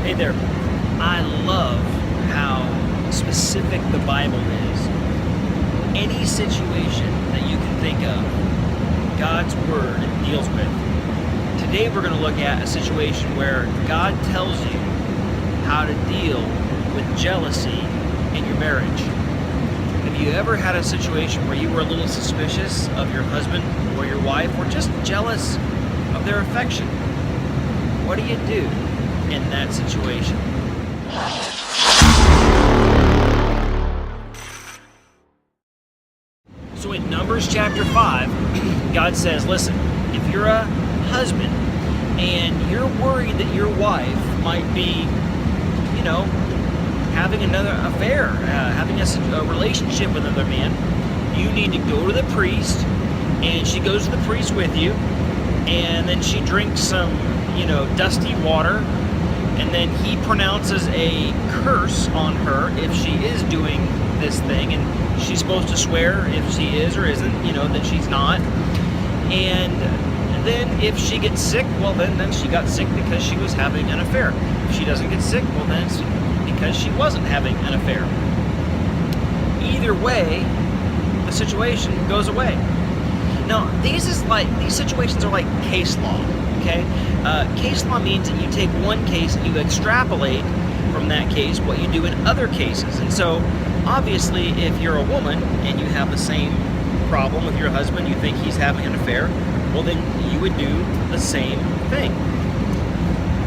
Hey there. I love how specific the Bible is. Any situation that you can think of, God's Word deals with. Today we're going to look at a situation where God tells you how to deal with jealousy in your marriage. Have you ever had a situation where you were a little suspicious of your husband or your wife, or just jealous of their affection? What do you do in that situation? So in Numbers chapter 5, God says, listen, if you're a husband and you're worried that your wife might be, having another affair, having a relationship with another man, you need to go to the priest, and she goes to the priest with you, and then she drinks some, dusty water, and then he pronounces a curse on her if she is doing this thing, and she's supposed to swear if she is or isn't, that she's not. And then if she gets sick, well then she got sick because she was having an affair. If she doesn't get sick, well then it's because she wasn't having an affair. Either way, the situation goes away. Now, these situations are like case law, okay? Case law means that you take one case and you extrapolate from that case what you do in other cases. And so, obviously, if you're a woman and you have the same problem with your husband, you think he's having an affair, well then you would do the same thing.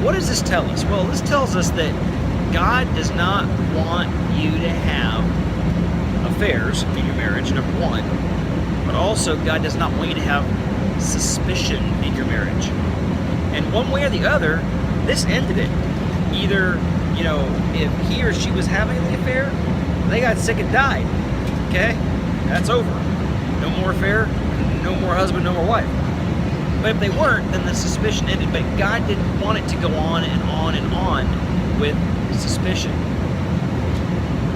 What does this tell us? Well, this tells us that God does not want you to have affairs in your marriage, number one, but also God does not want you to have suspicion in your marriage. And one way or the other, this ended it. Either, if he or she was having the affair, they got sick and died. Okay? That's over. No more affair, no more husband, no more wife. But if they weren't, then the suspicion ended. But God didn't want it to go on and on and on with suspicion.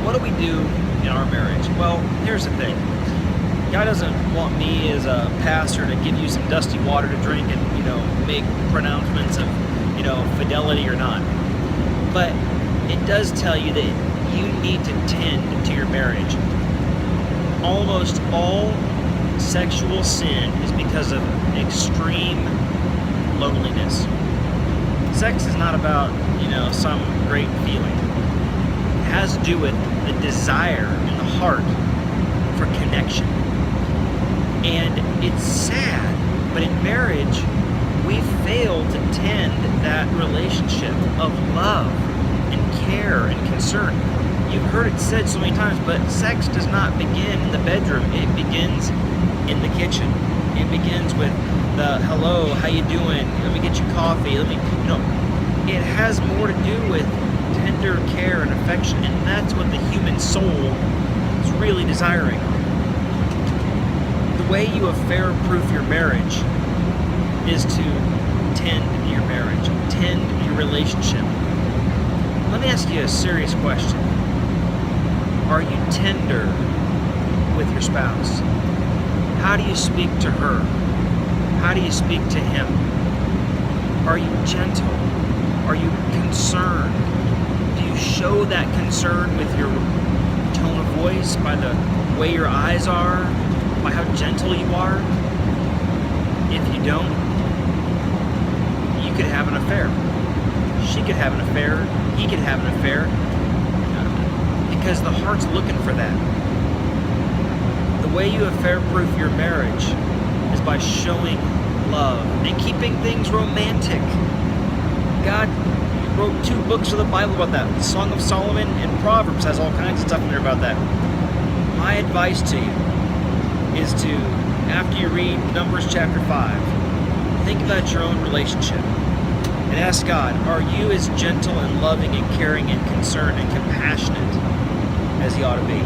What do we do in our marriage? Well, here's the thing. God doesn't want me as a pastor to give you some dusty water to drink and, make pronouncements of, fidelity or not. But it does tell you that you need to tend to your marriage. Almost all sexual sin is because of extreme loneliness. Sex is not about, some great feeling. It has to do with the desire in the heart for connection. And it's sad, but in marriage, we fail to tend that relationship of love and care and concern. You've heard it said so many times, but sex does not begin in the bedroom. It begins in the kitchen. It begins with the hello, how you doing? Let me get you coffee. It has more to do with tender care and affection, and that's what the human soul is really desiring. The way you affair-proof your marriage is to tend to your marriage, tend to your relationship. Let me ask you a serious question. Are you tender with your spouse? How do you speak to her? How do you speak to him? Are you gentle? Are you concerned? Do you show that concern with your tone of voice, by the way your eyes are, by how gentle you are? If you don't, you could have an affair. She could have an affair. He could have an affair. Because the heart's looking for that. The way you affair-proof your marriage is by showing love and keeping things romantic. God wrote 2 books of the Bible about that. The Song of Solomon and Proverbs has all kinds of stuff in there about that. My advice to you is to, after you read Numbers chapter 5, think about your own relationship and ask God, are you as gentle and loving and caring and concerned and compassionate as you ought to be?